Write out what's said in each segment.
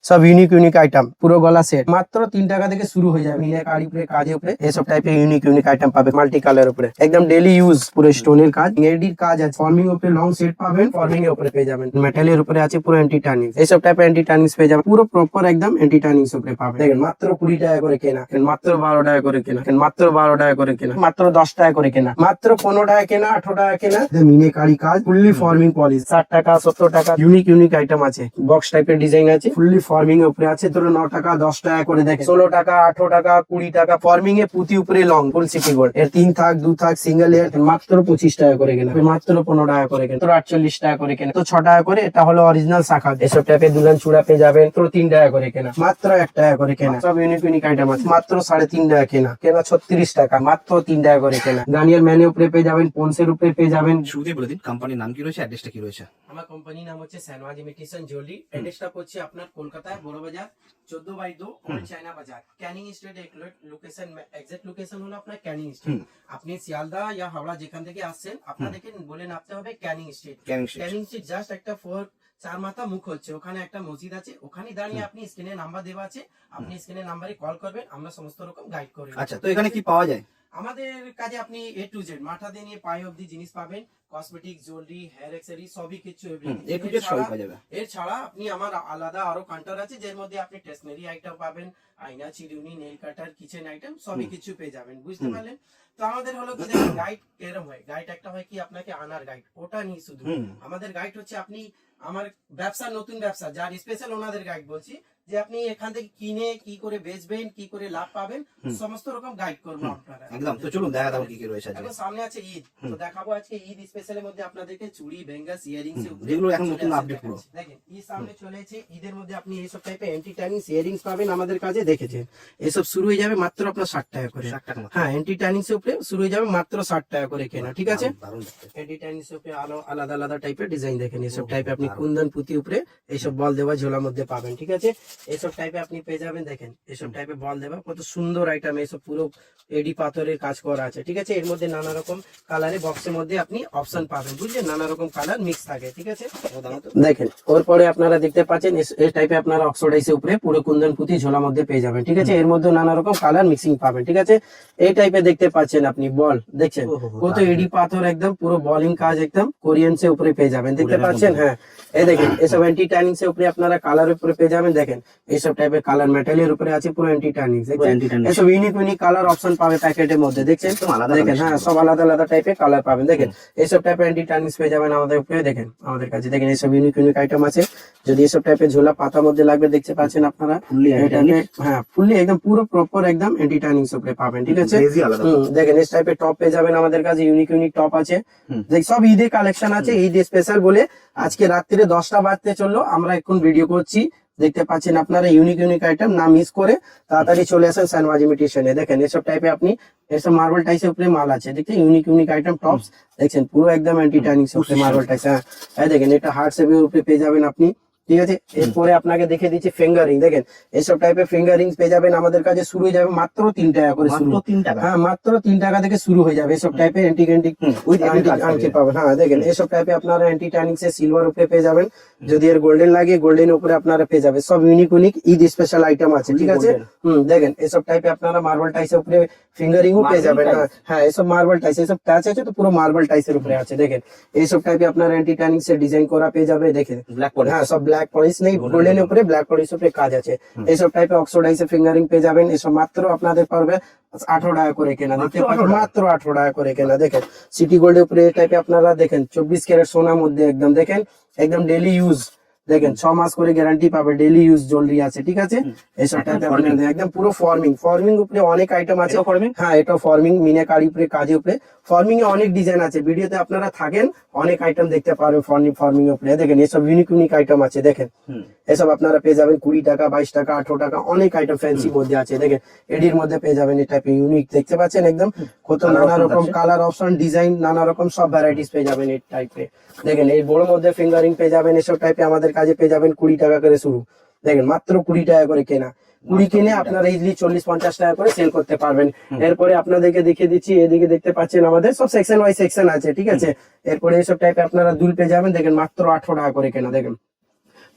সব unique unique item, পুরো গলা সেট মাত্র 3 টাকা থেকে শুরু হয়ে যায়। মিনে কারি উপরে কাজের উপরে এইসব টাইপের ইউনিক ইউনিক আইটেম পাবে, মাল্টি কালার উপরে একদম ডেইলি ইউজ, পুরো স্টোনের কাজ, এডির কাজ আছে, ফর্মিং উপরে লং সেট পাবেন, ফর্মিং এর উপরে পেয়ে যাবেন, মেটালের উপরে আছে পুরো অ্যান্টি টার্নিং, এইসব টাইপের অ্যান্টি টার্নিং পেয়ে যাবেন, পুরো প্রপার একদম অ্যান্টি টার্নিং উপরে পাবেন। দেখেন মাত্র 20 টাকা করে কেনা, মাত্র 12 টাকা করে কেনা, মাত্র 12 টাকা করে কেনা, মাত্র 10 টাকা করে কেনা, মাত্র 15 টাকা কেনা, 18 টাকা কেনা। মিনে কারি কাজ, ফুললি ফর্মিং পলিশ, 60 টাকা 70 টাকা, ইউনিক ইউনিক আইটেম আছে, বক্স টাইপের ডিজাইন আছে, ফুললি ফর্মিং এর উপরে আছে, ধরো 9 টাকা 10 টাকা করে, দেখেন 16 টাকা 18 টাকা 20 টাকা, ফর্মিং এ পুঁতি উপরে লং ফুল সিটি গোল্ড এর 3 থাক 2 থাক সিঙ্গেল এর মাত্র 25 টাকা করে কেনা, মাত্র 15 টাকা করে কেনা, তো 48 টাকা করে কেনা, তো 6 টাকা করে। এটা হলো অরিজিনাল শাখা, এসব টাইপের দুলান চূড়া পেয়ে যাবেন, তো 3 টাকা করে কেনা, মাত্র 1 টাকা করে কেনা, সব ইউনিক ইউনিক আইটেম আছে, মাত্র 3.5 টাকা কেনা, কেনা 36 টাকা, মাত্র 3 টাকা করে কেনা। গার্নিয়ার ম্যানে উপরে পেয়ে যাবেন, পন্সের উপরে পেয়ে যাবেন। শুরুতেই বলে দিন কোম্পানির নাম কি রয়েছে, অ্যাড্রেসটা কি রয়েছে? আমার কোম্পানির নাম হচ্ছে সানওয়াজ ইমিটেশন জুয়েলারি, অ্যাড্রেসটা হচ্ছে আপনার কলকাতায় বড় বাজার 14/2 ওল্ড চায়না বাজার, Canning street location, exact location হলো আপনার ক্যানিং স্ট্রিট। আপনি শিয়ালদা ইয়া হাওড়া যেখান থেকে আসছেন আপনাদেরকে বলে নামতে হবে Canning street. Canning street just একটা 4 মাথা মুখ হচ্ছে, ওখানে একটা মসজিদ আছে, ওখানে দাঁড়িয়ে আপনি স্ক্রিনে নাম্বার দেওয়া আছে, আপনি স্ক্রিনে নাম্বারে কল করবেন, আমরা সমস্ত রকম গাইড করি। আচ্ছা, তো এখানে কি পাওয়া যায়? আমাদের কাছে আপনি A to Z মাথা দিয়ে নিয়ে পায়ে অবধি জিনিস পাবেন, কসমেটিক, জুয়েলারি, হেয়ার অ্যাক্সেসরি সবই কিছু এর ছাড়া আপনি আমার আলাদা আরো কাউন্টার আছে, যার মধ্যে আপনি স্টেশনারি আইটেম পাবেন, আয়না, চিরুনি, নেল কাটার, কিচেন আইটেম সবই কিছু পেয়ে যাবেন, বুঝতে পারলেন? তো আমাদের হলো কি দেখেন গাইড এরকম হয়, গাইড একটা হয় কি আপনাকে আনার গাইড, ওটা নিয়ে শুধু আমাদের গাইড হচ্ছে আপনি আমার ব্যবসা, নতুন ব্যবসা যার স্পেশাল ওনাদের গাইড বলছি, যে আপনি এখান থেকে কিনে কি করে বেচবেন, কি করে লাভ পাবেন, সমস্ত রকম গাইড করবো আপনারা একদম। তো চলুন দেখা দাও কি কি রয়েছে। এখন সামনে আছে ঈদ, তো দেখাবো আজকে ঈদ স্পেশালের মধ্যে আপনাদেরকে চুড়ি, বেঙ্গাস, ইয়ারিংস যেগুলো এখন নতুন আপডেট পুরো দেখেন। ঈদ সামনে চলেছে, ঈদের মধ্যে আপনি এইসব টাইপের অ্যান্টি টার্নিং ইয়ারিংস পাবেন আমাদের কাছে, দেখেছেন এসব শুরু হয়ে যাবে মাত্র আপনার 60 টাকা করে। হ্যাঁ, অ্যান্টি টার্নিং এর উপরে শুরু হয়ে যাবে মাত্র 60 টাকা করে কেনা, ঠিক আছে? অ্যান্টি টার্নিং এর উপরে আলাদা আলাদা টাইপের ডিজাইন দেখেন, এসব টাইপে আপনি কুন্দন পুঁতি উপরে এইসব বল দেওয়া ঝোলার মধ্যে পাবেন, ঠিক আছে? এইসব টাইপে আপনি পেয়ে যাবেন, দেখেন এসব টাইপে বল দেওয়া, কত সুন্দর আইটেম, এসব পুরো এডি পাথরের কাজ করা আছে, ঠিক আছে? এর মধ্যে নানা রকম কালারে বক্সের মধ্যে আপনি অপশন পাবেন, বুঝলেন? নানা রকম কালার মিক্স থাকে, ঠিক আছে? দেখেন ওর পরে আপনারা দেখতে পাচ্ছেন এই টাইপে আপনারা অক্সিডাইজের উপরে পুরো কুন্দন পুঁতি ঝোলার মধ্যে পেয়ে যাবেন, ঠিক আছে? এর মধ্যে নানা রকম কালার মিক্সিং পাবেন, ঠিক আছে? এই টাইপে দেখতে পাচ্ছেন আপনি বল, দেখছেন কত এডি পাথর, একদম পুরো বলিং কাজ, একদম কোরিয়ানস এর উপরে পেয়ে যাবেন, দেখতে পাচ্ছেন? হ্যাঁ, এই দেখেন এসব অ্যান্টি টার্নিং এর উপরে আপনারা কালার উপরে পেয়ে যাবেন, দেখেন এইসব টাইপের কালার মেটালের উপরে আছে পুরো অ্যান্টি টার্নিং, এসব ইউনিক ইউনিক কালার অপশন পাবে প্যাকেটের মধ্যে, দেখছেন? দেখেন হ্যাঁ, সব আলাদা আলাদা টাইপের কালার পাবেন, দেখেন এইসব টাইপের অ্যান্টি টার্নিং পেয়ে যাবেন আমাদের উপরে, দেখেন আমাদের কাছে, দেখেন এইসব ইউনিক ইউনিক আইটেম আছে। যদি এসব টাইপের ঝোলা পাতার মধ্যে লাগবে, দেখতে পাচ্ছেন আপনারা, হ্যাঁ ফুললি একদম পুরো প্রপার একদম অ্যান্টি টার্নিং উপরে পাবেন, ঠিক আছে? দেখেন এই টাইপের টপ পেয়ে যাবেন আমাদের কাছে, ইউনিক ইউনিক টপ আছে, দেখ সব ঈদের কালেকশন আছে, ঈদ স্পেশাল বলে আজকে রাত্রিরে 10টা বাজতে চললো, আমরা এখন ভিডিও করছি, দেখতে পাচ্ছেন আপনারা ইউনিক ইউনিক আইটেম, না মিস করে তাড়াতাড়ি চলে আসেন সানওয়াজ ইমিটেশনে। দেখেন এসব টাইপে আপনি এসব মার্বেল টাইসের উপরে মাল আছে, দেখতে ইউনিক ইউনিক আইটেম টপস, দেখছেন পুরো একদম অ্যান্টি টার্নিং উপরে মার্বেল টাইস। হ্যাঁ দেখেন এটা হার্ট শেপের উপরে পেয়ে যাবেন আপনি, ঠিক আছে? এরপরে আপনাকে দেখে দিচ্ছি ফিঙ্গারিং, দেখেন এইসব টাইপের ফিঙ্গারিং পেয়ে যাবেন আমাদের কাছে, শুরু হয়ে যাবে মাত্র 3 টাকা করে, শুরু 3 টাকা, হ্যাঁ মাত্র 3 টাকা থেকে শুরু হয়ে যাবে এসব টাইপের অ্যান্টিক আংটি পাবেন। হ্যাঁ দেখেন এসব টাইপে আপনারা অ্যান্টি টার্নিং এর সিলভার উপরে পেয়ে যাবেন, যদি এর গোল্ডেন লাগে গোল্ডেন উপরে আপনারা পেয়ে যাবেন, সব unique unique Eid special item আছে, ঠিক আছে? দেখেন এসব টাইপে আপনারা মার্বেল টাইসের উপরে ফিঙ্গারিংও পেয়ে যাবেন। হ্যাঁ এসব মার্বেল টাইস, এসব টাচ আছে তো পুরো মার্বেল টাইসের উপরে আছে, দেখেন এইসব টাইপে আপনার অ্যান্টি টার্নিং এর ডিজাইন করা পেয়ে যাবে, দেখেন ব্ল্যাক পলিশ, হ্যাঁ সব ব্ল্যাক পলিশ নেই, গোল্ডেন উপরে ব্ল্যাক পলিশ উপরে কাজ আছে, এইসব টাইপে অক্সিডাইজের ফিঙ্গারিং পেয়ে যাবেন, এসব মাত্র আপনাদের পারবে 18 টাকা করে কেনা, দেখতে পাচ্ছেন মাত্র 18 টাকা করে কেনা। দেখেন সিটি গোল্ডের উপরে এই টাইপে আপনারা দেখেন 24 ক্যারেট সোনার মধ্যে একদম, দেখেন একদম ডেইলি ইউজ, দেখেন 6 মাস করে গ্যারান্টি পাবে, ডেইলি ইউজ জুয়েলারি আছে, ঠিক আছে? এইসব টাইপে একদম পুরো ফর্মিং উপরে অনেক আইটেম আছে। হ্যাঁ এটা ফর্মিং মিনে কারি উপরে কাজের উপরে, ফর্মিং এ অনেক ডিজাইন আছে, ভিডিওতে আপনারা থাকেন অনেক আইটেম দেখতে পারবেন ফর্মিং উপরে, দেখেন এসব ইউনিক ইউনিক আইটেম আছে, দেখেন এসব আপনারা পেয়ে যাবেন 20 টাকা 22 টাকা 18 টাকা, অনেক আইটেম ফ্যান্সি মধ্যে আছে, দেখেন এডির মধ্যে পেয়ে যাবেন এই টাইপের ইউনিক, দেখতে পাচ্ছেন একদম কত নানা রকম কালার অপশন ডিজাইন, নানা রকম সব ভ্যারাইটিস পেয়ে যাবেন এই টাইপে। দেখেন এই বড় মধ্যে ফিঙ্গারিং পেয়ে যাবেন, এসব টাইপে আমাদের কাছে পেয়ে যাবেন 20 টাকা করে শুরু, দেখেন মাত্র 20 টাকা করে কেনা, 20 কিনে আপনারা ইজিলি 40-50 টাকা করে সেল করতে পারবেন। এরপরে আপনাদেরকে দেখিয়ে দিচ্ছি, এদিকে দেখতে পাচ্ছেন আমাদের সব সেকশন ওয়াইজ সেকশন আছে, ঠিক আছে? এরপরে এইসব টাইপে আপনারা দুল পেয়ে যাবেন, দেখেন মাত্র 18 টাকা করে কেনা, দেখেন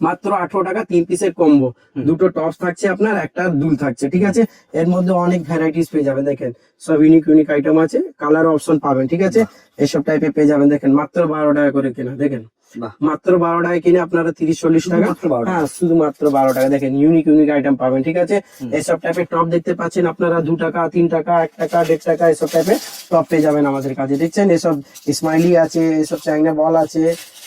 মাত্র 18 টাকা 3 পিসের কম্বো, দুটো টপস থাকছে আপনার, একটা দুল থাকছে, ঠিক আছে। এর মধ্যে অনেক ভ্যারাইটিস পেয়ে যাবেন, দেখেন সব ইউনিক ইউনিক আইটেম আছে, কালার অপশন পাবেন, ঠিক আছে। এইসব টাইপের পেয়ে যাবেন, দেখেন মাত্র 12 টাকা করে কেনা, দেখেন বাহ। মাত্র 12 টাকায় কিনে আপনারা 30-40 টাকা, শুধুমাত্র 12 টাকা। হ্যাঁ শুধুমাত্র 12 টাকা। দেখেন ইউনিক ইউনিক আইটেম পাবেন, ঠিক আছে। এইসব টাইপের টপ দেখতে পাচ্ছেন আপনারা 2 টাকা 3 টাকা 1 টাকা 1.5 টাকা এসব টাইপের টপ পেয়ে যাবেন আমাদের কাছে, দেখছেন। এসব স্মাইলি আছে, এসব চাইনা বল আছে,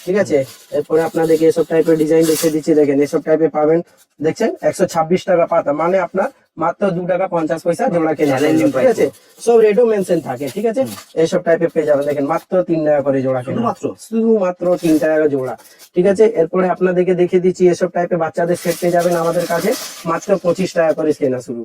ঠিক আছে। এরপরে আপনাদেরকে এসব টাইপের ডিজাইন দেখিয়ে দিচ্ছি, দেখেন এসব টাইপের পাবেন, দেখছেন 126 টাকা পাতা, মানে আপনার মাত্র 2 টাকা 50 পয়সা জোড়া কেনা, ঠিক আছে। সব রেডও মেনশন থাকে, ঠিক আছে। এইসব টাইপের পেয়ে যাবেন, দেখেন মাত্র 3 টাকা করে জোড়া কেনা, শুধুমাত্র 3 টাকা জোড়া, ঠিক আছে। এরপরে আপনাদেরকে দেখিয়ে দিচ্ছি এসব টাইপের বাচ্চাদের সেট পেয়ে যাবেন আমাদের কাছে মাত্র 25 টাকা করে কেনা শুরু,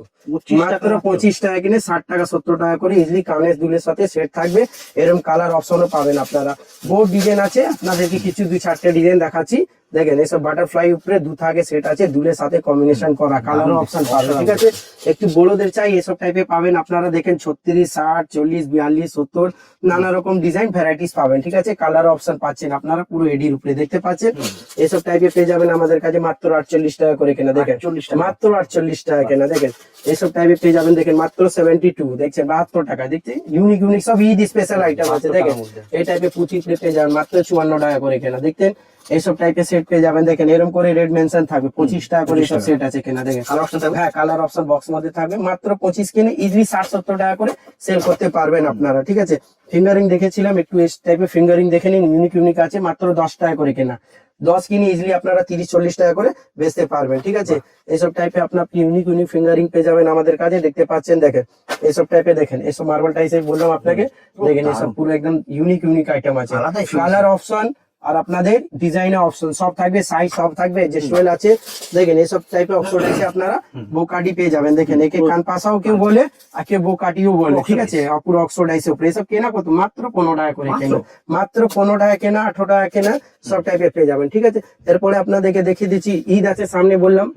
মাত্র 25 টাকা কিনে 60 টাকা 70 টাকা করে ইজিলি কানের দুলের সাথে সেট থাকবে। এরকম কালার অপশনও পাবেন আপনারা, বহু ডিজাইন আছে, আপনাদেরকে কিছু 2-4টে ডিজাইন দেখাচ্ছি। দেখেন এসব বাটারফ্লাই উপরে দু থাকে সেট আছে, দুলের সাথে কম্বিনেশন করা, কালারও অপশন পাবেন, ঠিক আছে। একটু বড়দের চাই এসব টাইপে পাবেন আপনারা, দেখেন 36, 60, 40, 42, 70 নানা রকম ডিজাইন ভ্যারাইটিস পাবেন, ঠিক আছে। কালার অপশন পাচ্ছেন আপনারা পুরো এডির উপরে দেখতে পাচ্ছেন। এসব টাইপে পেয়ে যাবেন আমাদের কাছে মাত্র 48 টাকা করে কেনা, দেখেন মাত্র 48 টাকা কেনা, দেখেন এসব টাইপে পেয়ে যাবেন, দেখেন মাত্র 72, দেখছেন 72 টাকা, দেখছেন ইউনিক ইউনিক সব ঈদ স্পেশাল আইটেম আছে, দেখেন এই টাইপে পুচি পেয়ে যাবেন মাত্র 54 টাকা করে কেনা, দেখতেন। এইসব টাইপের সেট পেয়ে যাবেন, দেখেন এরকম করে রেড মেনশন থাকবে, 25 টাকা করে সব সেট আছে কেনা, দেখেন হ্যাঁ কালার অপশন বক্স মধ্যে থাকবে, মাত্র 25 কিনে ইজিলি 60-70 টাকা করে সেল করতে পারবেন আপনারা, ঠিক আছে। ফিঙ্গারিং দেখেছিলাম, একটু এই টাইপের ফিঙ্গারিং দেখে নিন, ইউনিক ইউনিক আছে, মাত্র 10 টাকা করে কেনা, 10 কিনে ইজিলি আপনারা 30-40 টাকা করে বেচতে পারবেন, ঠিক আছে। এইসব টাইপে আপনার ইউনিক ইউনিক ফিঙ্গারিং পেয়ে যাবেন আমাদের কাছে, দেখতে পাচ্ছেন, দেখেন এইসব টাইপে, দেখেন এসব মার্বেল টাইসে বললাম আপনাকে, দেখেন এসব পুরো একদম ইউনিক ইউনিক আইটেম আছে, কালার অপশন আর আপনাদের ডিজাইনের অপশন সব থাকবে, সাইজ সব থাকবে, যে সোয়েল আছে, দেখেন এইসব টাইপের অপশন আছে আপনারা বোকাটি পেয়ে যাবেন, দেখেন একে কান পাশাও কেউ বলে আর কেউ বোকাটিও বলে, ঠিক আছে। পুরো অক্সোডাইসের উপরে এসব কেনা কত, মাত্র 15 টাকা করে কেনা, মাত্র 15 টাকা কেনা, 18 টাকা কেনা, সব টাইপের পেয়ে যাবেন, ঠিক আছে। এরপরে আপনাদেরকে দেখিয়ে দিচ্ছি, ঈদ আছে সামনে বললাম,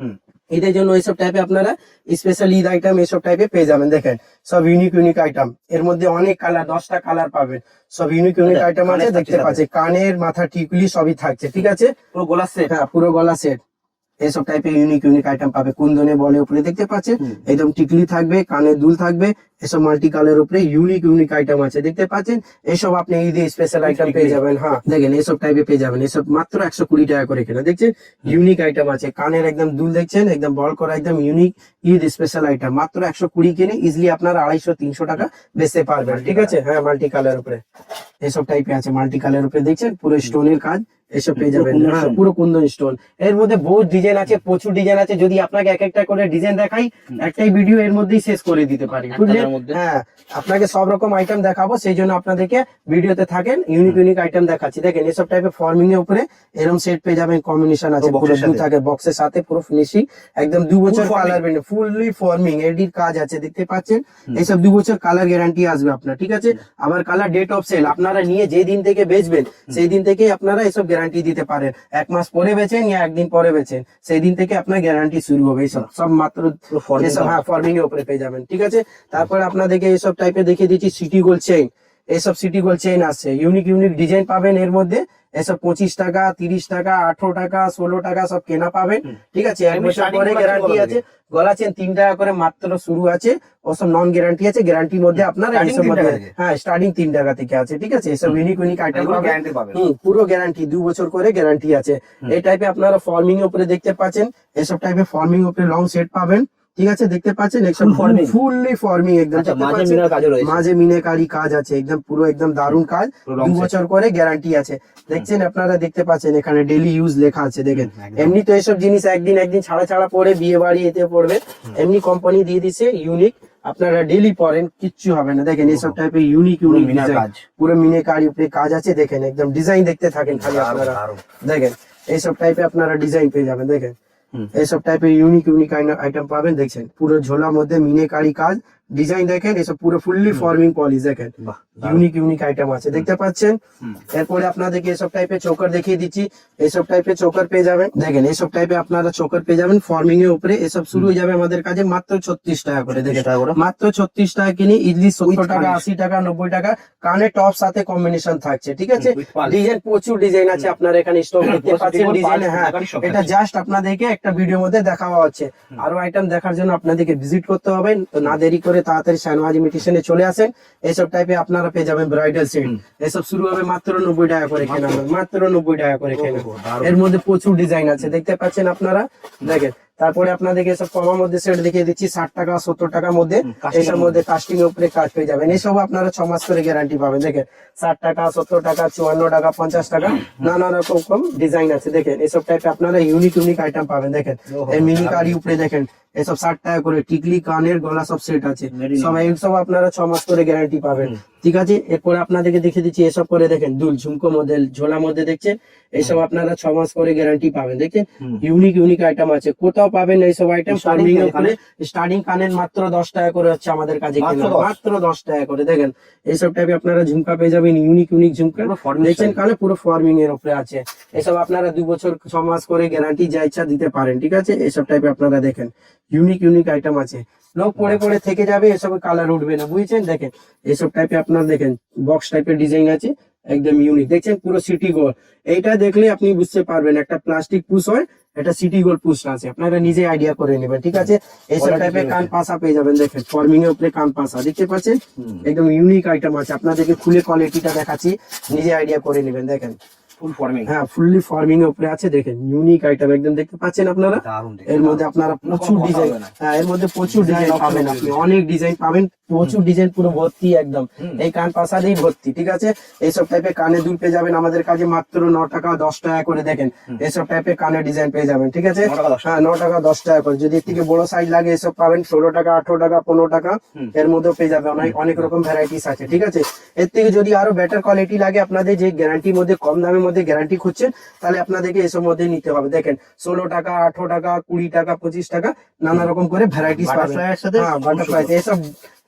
ঈদের জন্য এইসব টাইপে আপনারা স্পেশাল ঈদ আইটেম এইসব টাইপে পেয়ে যাবেন, দেখেন সব ইউনিক ইউনিক আইটেম, এর মধ্যে অনেক কালার, 10টা কালার পাবেন, সব ইউনিক ইউনিক আইটেম আছে, দেখতে পাচ্ছেন কানের মাথা টিকুলি সবই থাকছে, ঠিক আছে। পুরো গলা সেট, হ্যাঁ পুরো গলা সেট, এইসব টাইপের ইউনিক ইউনিক আইটেম পাবে, কুন্দনে বলে উপরে দেখতে পাচ্ছেন, একদম টিকলি থাকবে, কানের দুল থাকবে, এসব মাল্টি কালার উপরে ইউনিক ইউনিক আইটেম আছে, দেখতে পাচ্ছেন। এসব আপনি ঈদে স্পেশাল আইটেম পেয়ে যাবেন, হ্যাঁ দেখেন এসব টাইপে পেয়ে যাবেন, এসব মাত্র 120 টাকা করে কেনা, দেখছেন ইউনিক আইটেম আছে, কানের একদম দুল দেখছেন, একদম বল করা, একদম ইউনিক ঈদ স্পেশাল আইটেম, মাত্র 120 কিনে ইজিলি আপনারা 250-300 টাকা বেচতে পারবেন, ঠিক আছে। হ্যাঁ মাল্টি কালার উপরে এসব টাইপে আছে, মাল্টি কালার উপরে দেখছেন পুরো স্টোনের কাজ, এসব পেয়ে যাবেন, হ্যাঁ পুরো কুন্দন স্টোন। এর মধ্যে বহুত ডিজাইন আছে, প্রচুর ডিজাইন আছে, যদি আপনাকে এক একটা করে ডিজাইন দেখাই একটাই ভিডিও এর মধ্যেই শেষ করে দিতে পারি, বুঝলেন। হ্যাঁ আপনাকে সব রকম আইটেম দেখাবো, সেই জন্য আপনাদেরকে ভিডিওতে থাকেন, ইউনিক ইউনিক আইটেম দেখাচ্ছি। দেখেন এসব টাইপের ফর্মিং এর উপরে এরকম সেট পেয়ে যাবেন, কম্বিনেশন আছে, পুরো দু থাকে বক্সের সাথে, পুরো ফিনিশিং একদম 2 বছর কালার বেন্ড, ফুললি ফর্মিং এডির কাজ আছে, দেখতে পাচ্ছেন। এইসব 2 বছর কালার গ্যারান্টি আসবে আপনার, ঠিক আছে। আবার কালার ডেট অফ সেল, আপনারা নিয়ে যে দিন থেকে বেচবেন সেই দিন থেকে আপনারা এসব গ্যারান্টি দিতে পারেন, 1 মাস পরে বেচেন ইয়া 1 দিন পরে বেচেন, সেই দিন থেকে আপনার গ্যারান্টি শুরু হবে। এইসব সব মাত্র হ্যাঁ ফর্মিং এর উপরে পেয়ে যাবেন, ঠিক আছে। তারপরে আপনাদেরকে এইসব টাইপে দেখিয়ে দিচ্ছি সিটি গোল্ড চেইন, এইসব সিটি গোল্ড চেইন আছে, ইউনিক ইউনিক ডিজাইন পাবেন এর মধ্যে, এসব 25 টাকা 30 টাকা 18 টাকা 16 টাকা সব কেনা পাবেন, ঠিক আছে। 1 বছর পরে গ্যারান্টি আছে, গলা চেন 3 টাকা করে মাত্র শুরু আছে, ওসব নন গ্যারান্টি আছে, গ্যারান্টির মধ্যে আপনার এইসব মধ্যে হ্যাঁ স্টার্টিং 3 টাকা থেকে আছে, ঠিক আছে। এসব ইউনিক ইউনিক আইটেম পাবেন, পুরো গ্যারান্টি 2 বছর করে গ্যারান্টি আছে। এই টাইপে আপনারা ফর্মিং এর উপরে দেখতে পাচ্ছেন, এসব টাইপে ফর্মিং উপরে লং সেট পাবেন, ঠিক আছে, দেখতে পাচ্ছেন একদম ফুললি ফর্মিং একদম, মাঝে মিনাকারি কাজ আছে, একদম পুরো একদম দারুণ কাজ, 2 বছর করে গ্যারান্টি আছে, দেখছেন আপনারা দেখতে পাচ্ছেন, এখানে ডেইলি ইউজ লেখা আছে, দেখেন। এমনি তো এইসব জিনিস একদিন ছাড়া ছাড়া পরে বিয়ে বাড়ি এতে পড়বে, এমনি কোম্পানি দিয়ে দিছে ইউনিক, আপনারা ডেইলি পরেন কিচ্ছু হবে না। দেখেন এইসব টাইপের ইউনিক ইউনিক ডিজাইন, পুরো মিনাকারি উপরে কাজ আছে, দেখেন একদম ডিজাইন দেখতে থাকেন খালি আপনারা, দেখেন এইসব টাইপে আপনারা ডিজাইন পেয়ে যাবেন, দেখেন এইসব টাইপের ইউনিক ইউনিক আইটেম পাবেন, দেখছেন পুরো ঝোলার মধ্যে মিনাকারি কাজ, ডিজাইন দেখেন, এসব পুরো ফুললি ফর্মিং পলিশ দেখেন, বাহ, ইউনিক আইটেম আছে দেখতে পাচ্ছেন। এরপরে আপনাদেরকে এসব টাইপের চোকার দেখিয়ে দিচ্ছি, এসব টাইপের চোকার পেয়ে যাবেন। দেখেন এসব টাইপে আপনারা চোকার পেয়ে যাবেন ফর্মিং এর উপরে। এসব শুরু হয়ে যাবে আমাদের কাছে মাত্র 36 টাকা করে। দেখেন মাত্র 36 টাকা কিনে ইডলি 70 টাকা, 80 টাকা, 90 টাকা। কানে টপ সাথে কম্বিনেশন থাকছে, ঠিক আছে। ডিজাইন প্রচুর ডিজাইন আছে আপনার এখানে স্টক দেখতে পাচ্ছেন। ডিজাইন হ্যাঁ, এটা জাস্ট আপনাদেরকে একটা ভিডিওর মধ্যে দেখানো হচ্ছে। আরো আইটেম দেখার জন্য আপনাদেরকে ভিজিট করতে হবে, তো না দেরি করে তাড়াতাড়ি শাহনওয়াজ ইমিটেশনে চলে আসেন। এইসব টাইপে আপনারা পেয়ে যাবেন ব্রাইডাল সেট। এসব শুরু হবে মাত্র 90 টাকা করে কেনা, মাত্র 90 টাকা করে কেনা। এর মধ্যে প্রচুর ডিজাইন আছে দেখতে পাচ্ছেন আপনারা। দেখেন তারপরে আপনাদেরকে সব কমার মধ্যে সেট দেখিয়ে দিচ্ছি 60 টাকা 70 টাকার মধ্যে। এইসব মধ্যে কাস্টিং এর উপরে কাজ পেয়ে যাবেন। এসব আপনারা 6 মাস করে গ্যারান্টি পাবেন। দেখেন 60 টাকা 70 টাকা 54 টাকা 50 টাকা নানা রকম ডিজাইন আছে। দেখেন এসব টাইপে আপনারা ইউনিক আইটেম পাবেন। দেখেন এই মিনি কারি উপরে দেখেন এসব 60 টাকা করে টিকলি কানের গলা সব সেট আছে। সব এইসব আপনারা 6 মাস করে গ্যারান্টি পাবেন, ঠিক আছে। এরপরে আপনাদেরকে দেখিয়ে দিচ্ছি এসব করে দেখেন দুল ঝুমকো মডেল ঝোলা মধ্যে দেখছেন, এইসব আপনারা 6 মাস করে গ্যারান্টি পাবেন। দেখেন ইউনিক আইটেম আছে, কোথাও পাবেন এইসব আইটেম। ফর্মিং এর উপরে স্টার্টিং কানের মাত্র 10 টাকা করে হচ্ছে আমাদের কাছে কেনা, মাত্র 10 টাকা করে। দেখেন এইসব টাইপে আপনারা ঝুমকা পেয়ে যাবেন, ইউনিক ঝুমকা দেখছেন কানে পুরো ফর্মিং এর উপরে আছে। এসব আপনারা 2 বছর 6 মাস করে গ্যারান্টি যা ইচ্ছা দিতে পারেন, ঠিক আছে। এইসব টাইপে আপনারা দেখেন ইউনিক আইটেম আছে। লোক পরে থেকে যাবে, এসব কালার উঠবে না, বুঝছেন। দেখেন এসব টাইপে আপনার দেখেন বক্স টাইপের ডিজাইন আছে, একদম ইউনিক দেখছেন পুরো সিটি গোল। এইটা দেখলে আপনি বুঝতে পারবেন একটা প্লাস্টিক পুশ হয়, এটা সিটি গোল পুশ আছে, আপনারা নিজে আইডিয়া করে নেবেন, ঠিক আছে। এইসব টাইপের কান পাশা পেয়ে যাবেন। দেখেন ফর্মিং এর উপরে কান পাশা দেখতে পাচ্ছেন, একদম ইউনিক আইটেম আছে। আপনাদেরকে খুলে কোয়ালিটিটা দেখাচ্ছি, নিজে আইডিয়া করে নেবেন। দেখেন ফুল ফর্মিং, হ্যাঁ ফুললি ফর্মিং এর উপরে আছে। দেখেন ইউনিক আইটেম একদম দেখতে পাচ্ছেন আপনারা। এর মধ্যে আপনারা প্রচুর ডিজাইন, হ্যাঁ এর মধ্যে প্রচুর ডিজাইন পাবেন, আপনি অনেক ডিজাইন পাবেন, প্রচুর ডিজাইন পুরো ভর্তি একদম এই কান পাশাতেই ভর্তি, ঠিক আছে। এইসব টাইপের কানে দুল পেয়ে যাবেন আমাদের কাছে মাত্র 9 টাকা 10 টাকা করে। দেখেন এইসব টাইপের কানের ডিজাইন পেয়ে যাবেন, ঠিক আছে। হ্যাঁ 9 টাকা 10 টাকা করে। যদি এর থেকে বড় সাইজ লাগে এসব পাবেন 16 টাকা 18 টাকা 15 টাকা, এর মধ্যেও পেয়ে যাবে। অনেক রকম ভ্যারাইটিস আছে, ঠিক আছে। এর থেকে যদি আরো বেটার কোয়ালিটি লাগে, আপনাদের যে গ্যারান্টির মধ্যে কম দামের মধ্যে গ্যারান্টি খুঁজছেন, তাহলে আপনাদেরকে এসব মধ্যে নিতে হবে। দেখেন 16 টাকা 18 টাকা 20 টাকা 25 টাকা নানা রকম করে ভ্যারাইটিস পাবেন। হ্যাঁ বাটারফ্লাই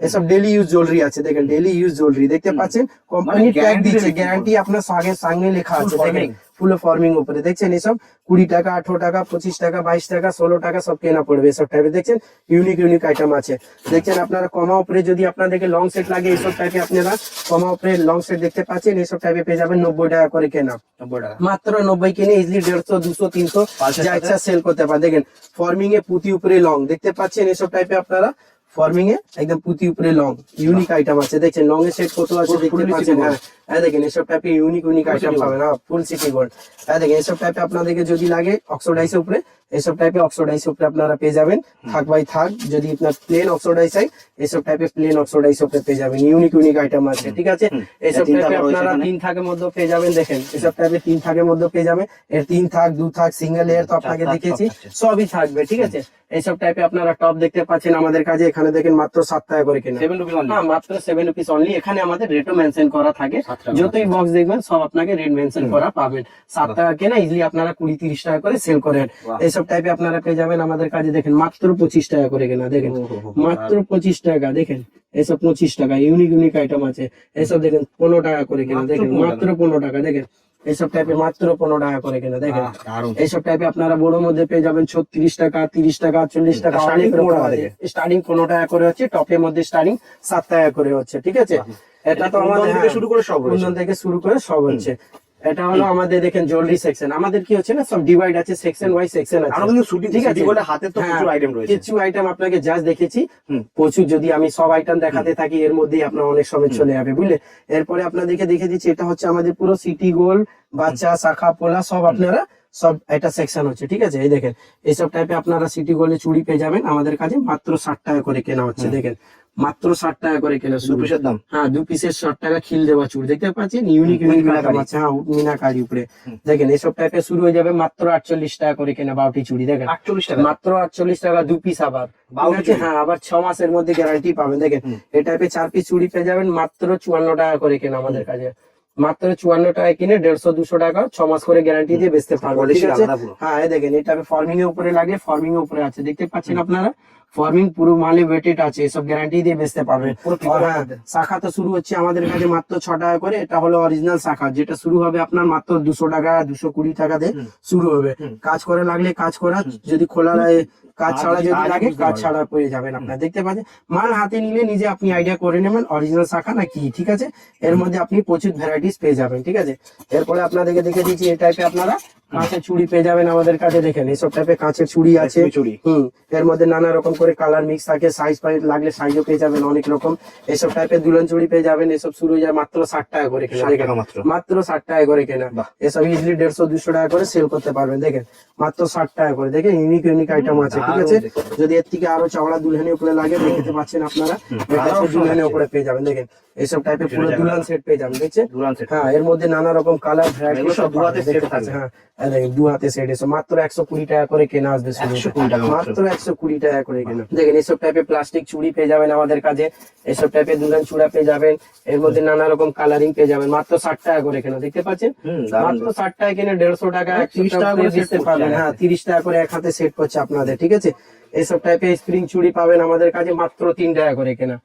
এসব ডেইলি ইউজ জুয়েলারি আছে। দেখেন ডেইলি ইউজ জুয়েলারি দেখতে পাচ্ছেন, কোম্পানি ট্যাগ দিচ্ছে, গ্যারান্টি আপনার সঙ্গে লেখা আছে। দেখেন ফুল ফর্মিং উপরে দেখছেন এসব 20 টাকা 18 টাকা 25 টাকা 22 টাকা 16 টাকা সব কেনা পড়বে। এসব টাইপে দেখছেন ইউনিক আইটেম আছে। দেখছেন আপনারা কমা উপরে যদি আপনাদেরকে লং সেট লাগে, এইসব টাইপে আপনারা কমা উপরে লং সেট দেখতে পাচ্ছেন, এইসব টাইপে পেয়ে যাবেন 90 টাকা করে কেনা, 90 টাকা মাত্র 90 কিনে ইজিলি 150 200 300 যা ইচ্ছা সেল করতে পারেন। দেখেন ফর্মিং এ পুঁতি উপরে লং দেখতে পাচ্ছেন, এসব টাইপে আপনারা ফর্মিং এ একদম পুঁতি উপরে লং ইউনিক আইটেম আছে। দেখছেন লং এর সেট কত আছে দেখতে পাচ্ছেন। হ্যাঁ দেখেন এসব টাইপে ইউনিক আইটেম পাবেন। হ্যাঁ ফুল সিটি গোল্ড। হ্যাঁ দেখেন এসব টাইপে আপনাদেরকে যদি লাগে অক্সিডাইজ উপরে, এসব টাইপে অক্সিডাইজ উপরে আপনারা পেয়ে যাবেন। থাক বাই থাক যদি আপনার প্লেন অক্সিডাইজ চাই, এসব টাইপে প্লেন অক্সিডাইজ উপরে পেয়ে যাবেন। ইউনিক আইটেম আছে, ঠিক আছে। এসব টাইপে আপনারা 3 থাকের মধ্যে পেয়ে যাবেন। দেখেন এসব টাইপে 3 থাকের মধ্যে পেয়ে যাবেন। এর 3 থাক 2 থাক সিঙ্গেল এর তো আপনাকে দেখিয়েছি, সবই থাকবে, ঠিক আছে। এইসব টাইপে আপনারা টপ দেখতে পাচ্ছেন আমাদের কাছে। এখানে দেখেন মাত্র 7 টাকা করে কেনা, 7 রুপি হ্যাঁ মাত্র 7 রুপিস অনলি। এখানে আমাদের রেটও মেনশন করা থাকে, যতই বক্স দেখবেন সব আপনাকে রেট মেনশন করা পাবেন। 7 টাকা কেনা ইজিলি আপনারা 20-30 টাকা করে সেল করেন। এইসব টাইপে আপনারা পেয়ে যাবেন আমাদের কাছে। দেখেন মাত্র 25 টাকা করে কেনা, দেখেন মাত্র 25 টাকা। দেখেন এসব 25 টাকা ইউনিক আইটেম আছে। এসব দেখেন 15 টাকা করে কেনা, দেখেন মাত্র 15 টাকা। দেখেন এইসব টাইপে মাত্র 15 টাকা করে কেনা। দেখেন এইসব টাইপে আপনারা বড় মধ্যে পেয়ে যাবেন 36 টাকা 30 টাকা 40 টাকা, অনেক রকম আছে। স্টার্টিং 15 টাকা করে হচ্ছে, টপের মধ্যে স্টার্টিং 7 টাকা করে হচ্ছে, ঠিক আছে। এটা তো আমাদের থেকে শুরু করে সব হচ্ছে। এটা হলো আমাদের দেখেন জুয়েলারি সেকশন। আমাদের কি হচ্ছে না সব ডিভাইড আছে, সেকশন ওয়াইজ সেকশন আছে, ঠিক আছে। হাতে তো প্রচুর আইটেম রয়েছে, কিছু আইটেম আপনাকে জাস্ট দেখেছি প্রচুর। যদি আমি সব আইটেম দেখাতে থাকি এর মধ্যেই আপনার অনেক সময় চলে যাবে, বুঝলে। এরপরে আপনাদেরকে দেখে দিচ্ছি, এটা হচ্ছে আমাদের পুরো সিটি গোল্ড বাচ্চা শাখা পোলা সব আপনারা সব এটা সেকশন হচ্ছে, ঠিক আছে। এই দেখেন এইসব টাইপে আপনারা সিটি গোল্ডে চুড়ি পেয়ে যাবেন আমাদের কাছে মাত্র 60 টাকা করে কেনা হচ্ছে। দেখেন মাত্র 60 টাকা করে কেনা, 2 পিসের দাম। হ্যাঁ 2 পিসের 60 টাকা খিল দেওয়া চুড়ি দেখতে পাচ্ছেন, ইউনিক আইটেম আছে। হ্যাঁ মিনাকারি উপরে দেখেন এসব টাইপের শুরু হয়ে যাবে মাত্র 48 টাকা করে কেনা 12টি চুড়ি। দেখেন 48 টাকা, মাত্র 48 টাকা 2 পিস। আবার হ্যাঁ আবার 6 মাসের মধ্যে গ্যারান্টি পাবেন। দেখেন এই টাইপের 4 পিস চুড়ি পেয়ে যাবেন মাত্র 54 টাকা করে কেনা আমাদের কাছে। মাত্র 54 টাকায় কিনে 150-200 টাকা 6 মাস করে গ্যারান্টি দিয়ে বেচতে পারবো, ঠিক আছে। হ্যাঁ এই দেখেন এটা ফর্মিং এর উপরে লাগে, ফর্মিং এর উপরে আছে দেখতে পাচ্ছেন আপনারা। ফর্মিং পুরো মালে ওয়েটেড আছে, এসব গ্যারান্টি দিয়ে বেচতে পারবেন। আর হ্যাঁ, শাখা তো শুরু হচ্ছে আমাদের কাছে মাত্র 6 টাকা করে, এটা হলো অরিজিনাল শাখা, যেটা শুরু হবে আপনার মাত্র 200 টাকা 220 টাকাতে শুরু হবে। কাজ করে লাগলে কাজ করা, যদি খোলা কাজ ছাড়া যদি লাগে কাজ ছাড়া পেয়ে যাবেন আপনার। দেখতে পাচ্ছেন মাল হাতে নিলে নিজে আপনি আইডিয়া করে নেবেন অরিজিনাল শাখা না কি, ঠিক আছে। এর মধ্যে আপনি প্রচুর ভ্যারাইটিস পেয়ে যাবেন, ঠিক আছে। এরপরে আপনাদেরকে দেখে দিচ্ছি এই টাইপে আপনারা কাঁচের চুড়ি পেয়ে যাবেন আমাদের কাছে। দেখেন এইসব টাইপের কাঁচের চুড়ি আছে। চুড়ি। এর মধ্যে নানা রকম করে কালার মিক্স থাকে, সাইজ লাগলে সাইজও পেয়ে যাবেন অনেক রকম। এসব টাইপের দুলন চুড়ি পেয়ে যাবেন, এসব শুরু হয়ে যায় মাত্র 60 টাকা করে কেনা। দেখেন মাত্র 60 টাকা করে কেনা, এসব ইজিলি 150-200 টাকা করে সেল করতে পারবেন। দেখেন মাত্র 60 টাকা করে। দেখেন ইউনিক ইউনিক আইটেম আছে, ঠিক আছে। যদি এর থেকে আরো চওড়া দুলহানের উপরে লাগে দেখতে পাচ্ছেন আপনারা, দুলহানের উপরে পেয়ে যাবেন। দেখেন এইসব টাইপের পুরো দুলহান সেট পেয়ে যাবেন, দেখছেন। হ্যাঁ, এর মধ্যে নানা রকম কালার ভ্যারাইটি সব দু হাতে সেট আছে। হ্যাঁ, দেখেন 2 হাতে সেট, এসব মাত্র 120 টাকা করে কেনা আসবে, মাত্র 120 টাকা করে কেনা। দেখেন এইসব টাইপের প্লাস্টিক চুড়ি পেয়ে যাবেন আমাদের কাছে, এইসব টাইপের দুলহান চূড়া পেয়ে যাবেন, এর মধ্যে নানা রকম কালারিং পেয়ে যাবেন, মাত্র 60 টাকা করে কেনা। দেখতে পাচ্ছেন মাত্র 60 টাকা কিনে 150 টাকা 30 টাকা করে দিতে পারবেন। হ্যাঁ, 30 টাকা করে এক হাতে সেট করছে আপনাদের, ঠিক আছে। এইসব টাইপের স্প্রিং চুড়ি পাবেন আমাদের কাছে মাত্র 3 টাকা করে কেনা।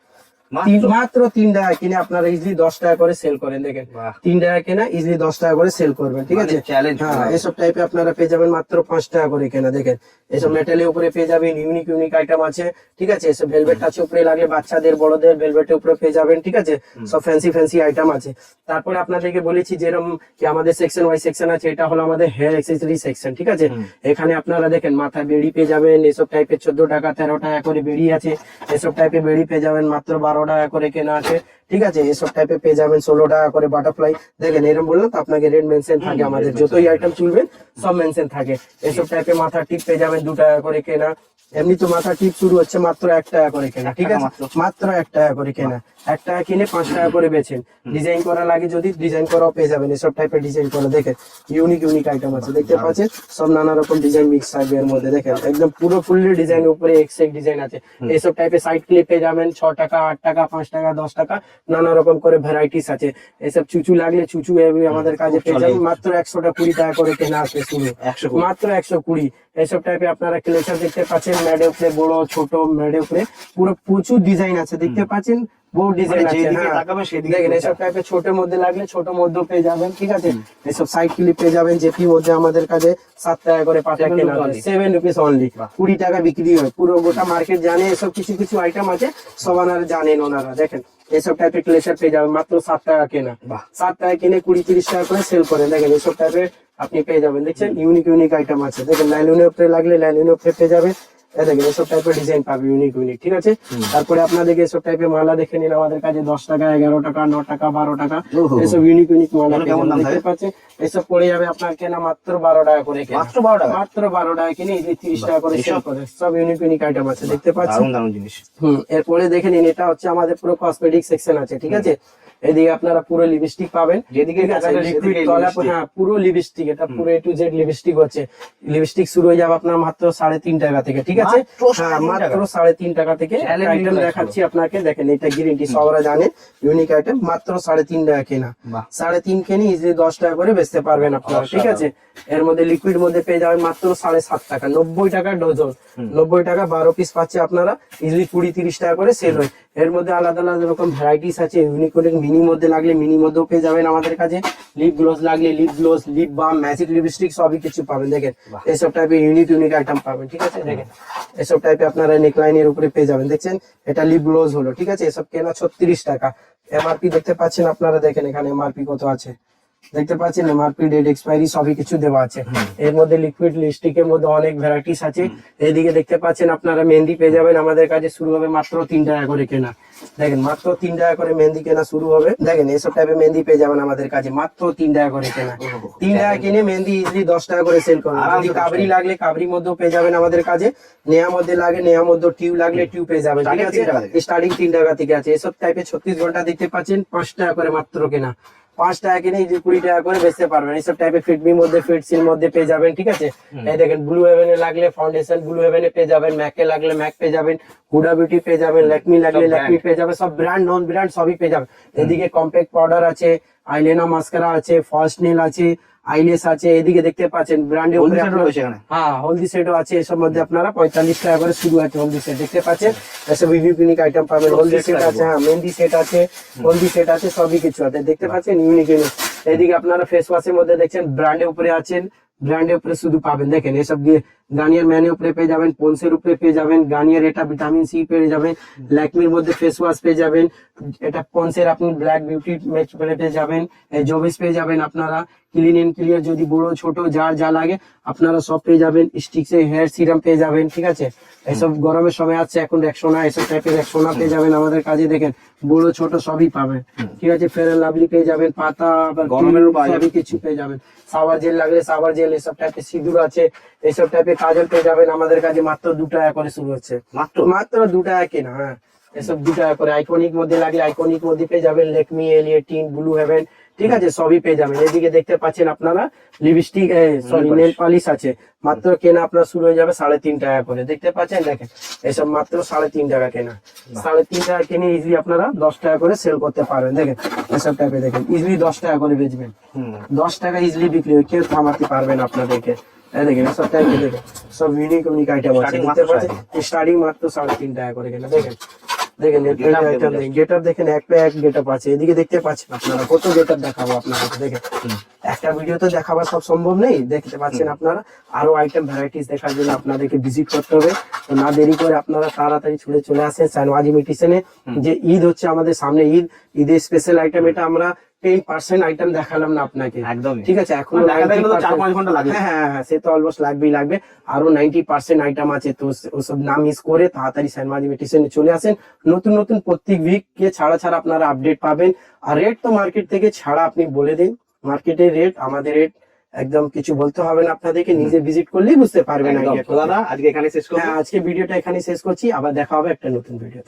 মাত্র 3 টাকা কিনে আপনারা ইজিলি 10 টাকা করে সেল করেন। দেখেন 3 টাকা কেনা ইজিলি 10 টাকা করে সেল করবেন, ঠিক আছে। হ্যাঁ, এসব টাইপে আপনারা পেয়ে যাবেন মাত্র 5 টাকা করে কেনা। দেখেন এসব মেটালের উপরে পেয়ে যাবেন, ইউনিক ইউনিক আইটেম আছে, ঠিক আছে। এসব ভেলভেট আছে উপরে লাগে, বাচ্চাদের বড়দের ভেলভেটের উপরে পেয়ে যাবেন, ঠিক আছে। সব ফ্যান্সি ফ্যান্সি আইটেম আছে। তারপরে আপনাদেরকে বলেছি যেরকম কি আমাদের সেকশন ওয়াই সেকশন আছে, এটা হলো আমাদের হেয়ার অ্যাক্সেসরি সেকশন, ঠিক আছে। এখানে আপনারা দেখেন মাথায় বেড়ি পেয়ে যাবেন, এসব টাইপের 14 টাকা 13 টাকা করে বেড়ি আছে। এসব টাইপের বেড়ি পেয়ে যাবেন মাত্র 12 টাকা করে কেনা আছে, ঠিক আছে। এসব টাইপে পেয়ে যাবেন 16 টাকা করে বাটারফ্লাই। দেখেন এরকম বললাম তো আপনাকে, রেড মেনশন থাকে আমাদের, যতই আইটেম চলবে সব মেনশন থাকে। এসব টাইপে মাথার টিপ পেয়ে যাবেন 2 টাকা করে কেনা। এমনি তো মাথার টিপ শুরু হচ্ছে মাত্র 1 টাকা করে কেনা, ঠিক আছে। মাত্র 1 টাকা করে কেনা, 1 টাকা কিনে 5 টাকা করে বেচেন। ডিজাইন করা লাগে যদি ডিজাইন করাও পেয়ে যাবেন, এসব টাইপের ডিজাইন করা। দেখেন ইউনিক ইউনিক আইটেম আছে, দেখতে পাচ্ছেন সব নানা রকম ডিজাইন মিক্স থাকবে এর মধ্যে। দেখেন একদম পুরো ফুললি ডিজাইন, উপরে এক্সেক ডিজাইন আছে। এইসব টাইপের সাইড ক্লিপ পেয়ে যাবেন 6 টাকা 8 টাকা 5 টাকা 10 টাকা, নানা রকম করে ভ্যারাইটিস আছে। এসব চুচু লাগলে চুচু আমাদের কাছে পেয়ে যাবেন মাত্র 120 টাকা করে কেনা আসবে শুরু, মাত্র 120। এসব টাইপে আপনারা ক্লেচার দেখতে পাচ্ছেন, ম্যাডে উপরে বড় ছোট ম্যাডে উপরে পুরো প্রচুর ডিজাইন আছে, দেখতে পাচ্ছেন বহু ডিজাইন আছে। দেখেন এসব টাইপের ছোটের মধ্যে লাগলে ছোট মধ্যে পেয়ে যাবেন, ঠিক আছে। এসব সাইড ক্লিপ পেয়ে যাবেন জেপি মধ্যে আমাদের কাছে 7 টাকা করে পাতা কেনা, 7 রুপিস অনলি, 20 টাকা বিক্রি হয়। পুরো গোটা মার্কেট জানে এসব কিছু কিছু আইটেম আছে, সব ওনারা জানেন ওনারা। দেখেন এসব টাইপের ক্লেচার পেয়ে যাবেন মাত্র 7 টাকা কেনা, 7 টাকা কিনে 20-30 টাকা করে সেল করেন। দেখেন এসব টাইপের আপনি পেয়ে যাবেন, দেখছেন ইউনিক ইউনিক আইটেম আছে। দেখেন লাইলনের উপরে লাগলে লাইলনের উপরে পেয়ে যাবেন, দেখেন এসব টাইপের ডিজাইন পাবে ইউনিক ইউনিক, ঠিক আছে। তারপরে আপনাদেরকে এসব টাইপের মালা দেখে নিন আমাদের কাছে 10 টাকা 11 টাকা 9 টাকা 12 টাকা, এসব ইউনিক ইউনিক মালা দেখতে পাচ্ছেন। এসব পড়ে যাবে আপনার কেনা মাত্র 12 টাকা করে, মাত্র 12 টাকা কিনে 30 টাকা করে সেল করে। সব ইউনিক ইউনিক আইটেম আছে, দেখতে পাচ্ছেন। এরপরে দেখে নিন এটা হচ্ছে আমাদের পুরো কসমেটিক সেকশন আছে, ঠিক আছে। এদিকে আপনারা পুরো লিপস্টিক পাবেন, যেদিকে হ্যাঁ পুরো লিপস্টিক, এটা পুরো A to Z লিপস্টিক হচ্ছে। লিপস্টিক শুরু হয়ে যাবে আপনার মাত্র 3.5 টাকা থেকে, ঠিক আছে। হ্যাঁ, মাত্র 3.5 টাকা থেকে আইটেম দেখাচ্ছি আপনাকে। দেখেন এটা গ্যারান্টি সবাই জানে, ইউনিক আইটেম, মাত্র 3.5 টাকা কেনা। 3.5 কেনে ইজিলি 10 টাকা করে বেচতে পারবেন আপনারা, ঠিক আছে। এর মধ্যে লিকুইড মধ্যে পেয়ে যাবেন মাত্র 7.5 টাকা, 90 টাকা ডজন, 90 টাকা 12 পিস পাচ্ছে আপনারা, ইজিলি 20-30 টাকা করে সেল হয়। এর মধ্যে আলাদা আলাদা রকম ভ্যারাইটিস আছে, ইউনিক ইউনিক। মিনি মধ্যে লাগলে মিনি মধ্যেও পেয়ে যাবেন আমাদের কাছে, লিপ গ্লোস লাগলে lip gloss, lip balm, magic lipstick সবই কিছু পাবেন। দেখেন এসব টাইপের ইউনিক ইউনিক আইটেম পাবেন, ঠিক আছে। দেখেন এসব টাইপে আপনারা নেকলাইনের উপরে পেয়ে যাবেন, দেখছেন এটা লিপ গ্লোস হলো, ঠিক আছে। এসব কেনা 36 টাকা। এমআরপি দেখতে পাচ্ছেন আপনারা, দেখেন এখানে এমআরপি কত আছে দেখতে পাচ্ছেন, এমআরপি ডেট এক্সপায়ারি সবই কিছু দেওয়া আছে। এর মধ্যে লিকুইড লিপস্টিকের মধ্যে অনেক ভ্যারাইটিস আছে। এদিকে দেখতে পাচ্ছেন আপনারা মেহেন্দি পেয়ে যাবেন আমাদের কাছে, শুরু হবে মাত্র 3 টাকা করে কেনা। দেখেন মাত্র 3 টাকা করে মেহেন্দি কেনা শুরু হবে। দেখেন এসব টাইপের মেহেন্দি পেয়ে যাবেন আমাদের কাছে মাত্র 3 টাকা করে কেনা। 3 টাকা কিনে মেহেন্দি ইজিলি 10 টাকা করে সেল করবেন। যদি কাবরি লাগলে কাবরির মধ্যেও পেয়ে যাবেন আমাদের কাছে, নেয়া মধ্যে লাগে নেয়া মধ্যে, টিউব লাগলে টিউব পেয়ে যাবেন, ঠিক আছে। স্টার্টিং 3 টাকা থেকে আছে। এসব টাইপের 36 ঘন্টা দেখতে পাচ্ছেন 5 টাকা করে মাত্র কেনা, 5 টাকা কিনে 20 টাকা করে বেচতে পারবেন। এইসব টাইপের ফিটমির মধ্যে ফিটসির মধ্যে পেয়ে যাবেন, ঠিক আছে। এই দেখেন ব্লু হেভেনে লাগলে ফাউন্ডেশন ব্লু হেভেনে পেয়ে যাবেন, ম্যাকে লাগলে ম্যাক পেয়ে যাবেন, হুডা বিউটি পেয়ে যাবেন, ল্যাকমি লাগলে ল্যাকমি পেয়ে যাবেন, সব ব্র্যান্ড নন ব্র্যান্ড সবই পেয়ে যাবেন। এদিকে কম্প্যাক্ট পাউডার আছে, আইলাইনার মাস্কারা আছে, ফলস নেল আছে, আইলেস আছে, এদিকে দেখতে পাচ্ছেন ব্র্যান্ডের হলদি উপরে সেটও আপনার- রয়েছে এখানে। হ্যাঁ হলদি সেটও আছে, এসব মধ্যে আপনারা 45 টাকা করে শুরু আছে হলদি সেট, দেখতে পাচ্ছেন এসব ইউনিক আইটেম পাবেন। পুরো হলদি set সেট থাকবে। আছে, হ্যাঁ মেহেন্দি সেট আছে, হলদি সেট আছে, সবই কিছু আছে, দেখতে পাচ্ছেন ইউনিক। এদিকে আপনারা ফেস ওয়াশের মধ্যে দেখছেন ব্র্যান্ডের উপরে আছেন, ব্র্যান্ডের উপরে শুধু পাবেন, দেখেন এসব দিয়ে গার্নিয়ার ম্যানের উপরে পেয়ে যাবেন, পন্সের উপরে পেয়ে যাবেন, গার্নিয়ার এটা ভিটামিন সি পেয়ে যাবেন, ল্যাকমির মধ্যে ফেস ওয়াশ পেয়ে যাবেন, এটা পন্সের আপনি ব্ল্যাক বিউটি ম্যাচ পেয়ে যাবেন, জোবিস পেয়ে যাবেন আপনারা, ক্লিন এন্ড ক্লিয়ার যদি বড় ছোট যার যা লাগে আপনারা সব পেয়ে যাবেন, স্টিক্স এর হেয়ার সিরাম পেয়ে যাবেন, ঠিক আছে। এসব গরমের সময় আছে এখন রেক্সোনা, এসব টাইপের রেক্সোনা পেয়ে যাবেন আমাদের কাছে, দেখেন বড় ছোট সবই পাবেন, ঠিক আছে। ফেয়ার এন্ড লাভলি পেয়ে যাবেন, পাতা আবার গরমেরও পাওয়া যাবে। সবই কিছু পেয়ে যাবেন, সাওয়ার জেল লাগলে সাওয়ার জেল, এসব টাইপের সিঁদুর আছে, এসব টাইপের কাজল পেয়ে যাবেন আমাদের কাছে, মাত্র 2 টাকা করে শুরু হচ্ছে, মাত্র 2 টাকা কেনা, হ্যাঁ এসব 2 টাকা করে। আইকনিক মধ্যে লাগলে আইকনিক মধ্যে পেয়ে যাবেন, লেকমি, এলিয়েটিন, ব্লু হেভেন, ঠিক আছে সবই পেয়ে যাবেন। এদিকে দেখতে পাচ্ছেন আপনারা লিপস্টিক, সরি নেল পালিশ আছে, মাত্র কেনা আপনার শুরু হয়ে যাবে 3.5 টাকা করে, দেখতে পাচ্ছেন দেখেন এসব মাত্র 3.5 টাকা কেনা, 3.5 টাকা কিনে ইজিলি আপনারা 10 টাকা করে সেল করতে পারবেন। দেখেন এসব টাইপে দেখেন ইজিলি 10 টাকা করে বেচবেন, 10 টাকা ইজিলি বিক্রি হয়, কেউ থামাতে পারবেন আপনাদেরকে। এই দেখেন এসব টাইপে দেখেন সব ইউনিক আইটেম আছে, Starting দেখতে মাত্র পাচ্ছেন স্টার্টিং মাত্র 3.5 টাকা করে কেনা। দেখেন দেখেন গেটআপ দেখেন, এক পে এক গেটআপ আছে, এদিকে দেখতে পাচ্ছেন আপনারা কত গেটআপ দেখাবো আপনাদেরকে, দেখেন একটা ভিডিও তো দেখাবার সব সম্ভব নেই, দেখতে পাচ্ছেন আপনারা আরো আইটেম ভ্যারাইটিস দেখার জন্য আপনাদেরকে ভিজিট করতে হবে। তো না দেরি করে আপনারা তাড়াতাড়ি ছুটে চলে আসেন শাহনওয়াজ ইমিটেশনে। যে ঈদ হচ্ছে আমাদের সামনে, ঈদের স্পেশাল আইটেম, এটা আমরা 10% আইটেম দেখালাম না আপনাকে, একদমই। ঠিক আছে। এখন দেখাতে গেলে তো 4-5 ঘন্টা লাগবে। হ্যাঁ সে তো অলমোস্ট লাগবে, আরো 90% আইটেম আছে, তো ওসব না মিস করে তাড়াতাড়ি শাহনওয়াজ ইমিটেশনে চলে আসেন। নতুন নতুন প্রত্যেক উইক কে ছাড়া আপনারা আপডেট পাবেন। আর রেট তো মার্কেট থেকে ছাড়া, আপনি বলে দিন মার্কেটের রেট, আমাদের রেট একদম কিছু বলতে হবে না আপনাদেরকে, নিজে ভিজিট করলেই বুঝতে পারবেন একদম। idea তো দাদা আজকে এখানে শেষ করবো। হ্যাঁ আজকে ভিডিওটা এখানে শেষ করছি, আবার দেখা হবে একটা নতুন ভিডিওতে।